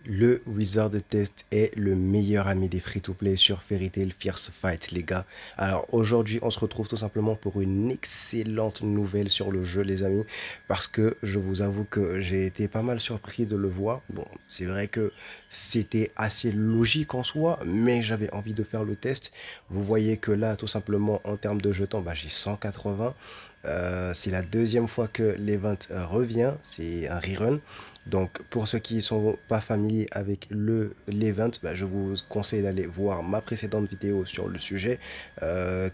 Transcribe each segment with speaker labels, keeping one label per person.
Speaker 1: Le Wizard Test est le meilleur ami des free-to-play sur Fairy Tail Fierce Fight, les gars. Alors aujourd'hui, on se retrouve tout simplement pour une excellente nouvelle sur le jeu, les amis. Parce que je vous avoue que j'ai été pas mal surpris de le voir. Bon, c'est vrai que c'était assez logique en soi, mais j'avais envie de faire le test. Vous voyez que là, tout simplement, en termes de jetons, bah, j'ai 180. C'est la deuxième fois que l'event revient. C'est un rerun. Donc, pour ceux qui ne sont pas familiers avec l'event, bah, je vous conseille d'aller voir ma précédente vidéo sur le sujet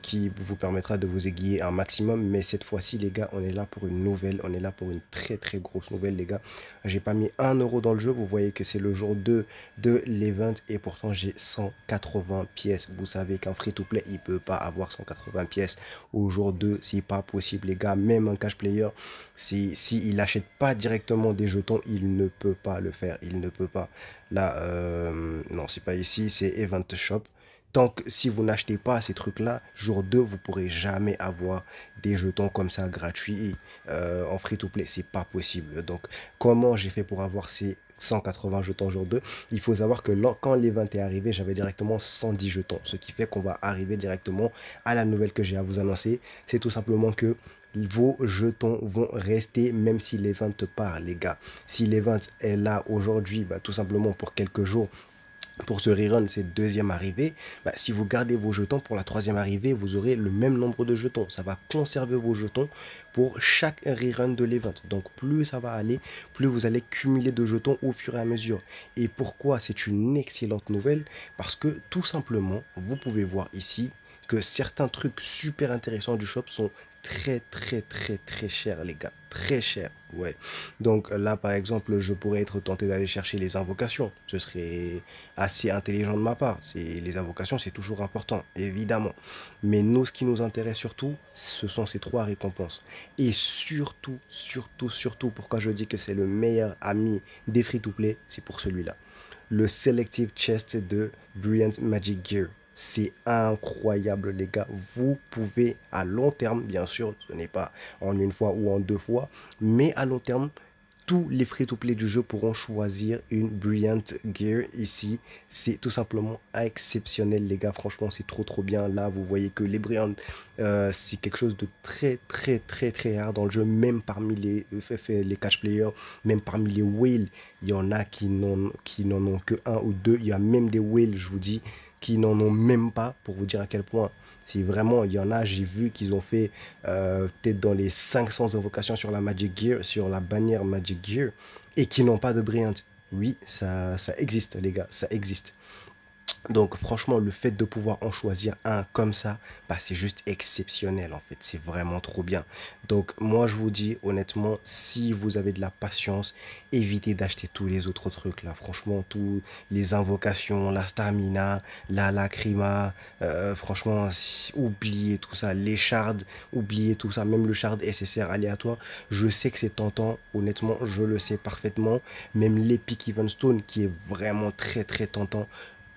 Speaker 1: qui vous permettra de vous aiguiller un maximum. Mais cette fois-ci, les gars, on est là pour une nouvelle. On est là pour une très très grosse nouvelle, les gars. J'ai pas mis 1 € dans le jeu. Vous voyez que c'est le jour 2 de l'event et pourtant j'ai 180 pièces. Vous savez qu'un free-to-play, il peut pas avoir 180 pièces au jour 2. C'est pas possible, les gars. Même un cash player, si il n'achète pas directement des jetons, il ne peut pas le faire. Il ne peut pas. Là, non, c'est pas ici, c'est Event Shop. Tant que si vous n'achetez pas ces trucs-là, jour 2 vous pourrez jamais avoir des jetons comme ça gratuits en free-to-play. C'est pas possible. Donc, comment j'ai fait pour avoir ces 180 jetons jour 2? Il faut savoir que quand l'event est arrivé, j'avais directement 110 jetons. Ce qui fait qu'on va arriver directement à la nouvelle que j'ai à vous annoncer. C'est tout simplement que vos jetons vont rester même si l'event part, les gars. Si l'event est là aujourd'hui, bah, tout simplement pour quelques jours, pour ce rerun, c'est deuxième arrivée. Bah, si vous gardez vos jetons pour la troisième arrivée, vous aurez le même nombre de jetons. Ça va conserver vos jetons pour chaque rerun de l'event. Donc plus ça va aller, plus vous allez cumuler de jetons au fur et à mesure. Et pourquoi c'est une excellente nouvelle? Parce que tout simplement, vous pouvez voir ici que certains trucs super intéressants du shop sont très chers, les gars. Très chers, ouais. Donc là, par exemple, je pourrais être tenté d'aller chercher les invocations. Ce serait assez intelligent de ma part. Les invocations, c'est toujours important, évidemment. Mais nous, ce qui nous intéresse surtout, ce sont ces trois récompenses. Et surtout, pourquoi je dis que c'est le meilleur ami des free-to-play, c'est pour celui-là. Le Selective Chest de Brilliant Magic Gear. C'est incroyable, les gars. Vous pouvez, à long terme, bien sûr, ce n'est pas en une fois ou en deux fois, mais à long terme, tous les free-to-play du jeu pourront choisir une Brilliant Gear ici. C'est tout simplement exceptionnel, les gars. Franchement, c'est trop bien. Là, vous voyez que les Brilliant, c'est quelque chose de très rare dans le jeu, même parmi les catch players, même parmi les whales. Il y en a qui n'en ont que un ou deux. Il y a même des whales, je vous dis, qui n'en ont même pas, pour vous dire à quel point. Si vraiment, il y en a, j'ai vu qu'ils ont fait peut-être dans les 500 invocations sur la Magic Gear, sur la bannière Magic Gear, et qui n'ont pas de Brilliant. Oui, ça existe, les gars, ça existe. Donc franchement, le fait de pouvoir en choisir un comme ça, bah, c'est juste exceptionnel en fait. C'est vraiment trop bien. Donc moi, je vous dis honnêtement, si vous avez de la patience, évitez d'acheter tous les autres trucs là. Franchement, tous les invocations, la stamina, la lacrima, franchement, oubliez tout ça. Les shards, oubliez tout ça. Même le shard SSR aléatoire, je sais que c'est tentant. Honnêtement, je le sais parfaitement. Même l'Epic Even Stone qui est vraiment très tentant.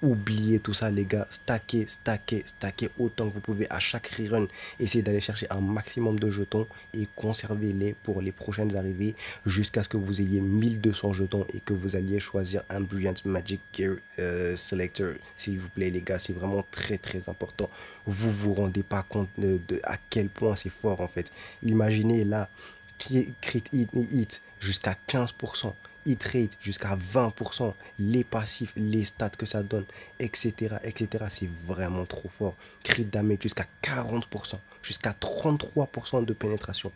Speaker 1: Oubliez tout ça, les gars. Stackez autant que vous pouvez à chaque rerun. Essayez d'aller chercher un maximum de jetons et conservez-les pour les prochaines arrivées jusqu'à ce que vous ayez 1200 jetons et que vous alliez choisir un Brilliant Magic Gear Selector. S'il vous plaît, les gars, c'est vraiment très important. Vous vous rendez pas compte de à quel point c'est fort en fait. Imaginez là, crit hit jusqu'à 15%. Hit rate jusqu'à 20%, les passifs, les stats que ça donne, etc. C'est vraiment trop fort. Crit damage jusqu'à 40%, jusqu'à 33% de pénétration.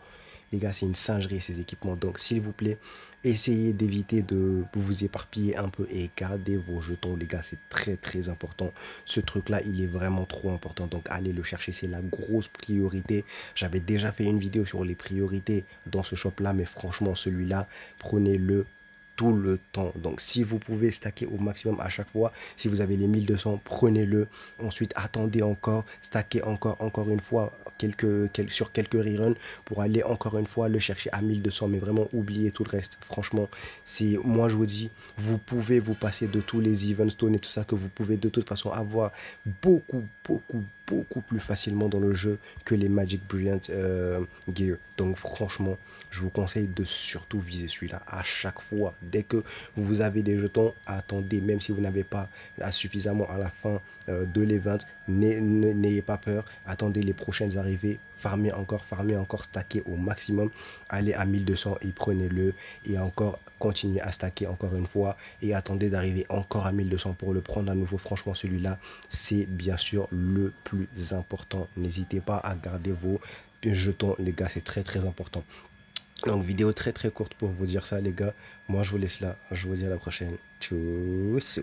Speaker 1: Les gars, c'est une singerie ces équipements. Donc, s'il vous plaît, essayez d'éviter de vous éparpiller un peu et gardez vos jetons. Les gars, c'est très important. Ce truc-là, il est vraiment trop important. Donc, allez le chercher. C'est la grosse priorité. J'avais déjà fait une vidéo sur les priorités dans ce shop-là. Mais franchement, celui-là, prenez-le tout le temps. Donc, si vous pouvez stacker au maximum à chaque fois, si vous avez les 1200, prenez-le. Ensuite, attendez encore, stackez encore une fois sur quelques reruns pour aller encore une fois le chercher à 1200. Mais vraiment, oubliez tout le reste. Franchement, moi je vous dis, vous pouvez vous passer de tous les even stones et tout ça que vous pouvez de toute façon avoir beaucoup plus facilement dans le jeu que les Magic Brilliant Gear. Donc franchement, je vous conseille de surtout viser celui-là à chaque fois. Dès que vous avez des jetons, attendez, même si vous n'avez pas suffisamment à la fin de l'event, n'ayez pas peur, attendez les prochaines arrivées, farmez encore, stackez au maximum, allez à 1200 et prenez-le, et encore continuez à stacker encore une fois, et attendez d'arriver encore à 1200 pour le prendre à nouveau. Franchement, celui-là, c'est bien sûr le plus important. N'hésitez pas à garder vos jetons, les gars, c'est très très important. Donc, vidéo très très courte pour vous dire ça, les gars. Moi, je vous laisse là. Je vous dis à la prochaine. Tchuss.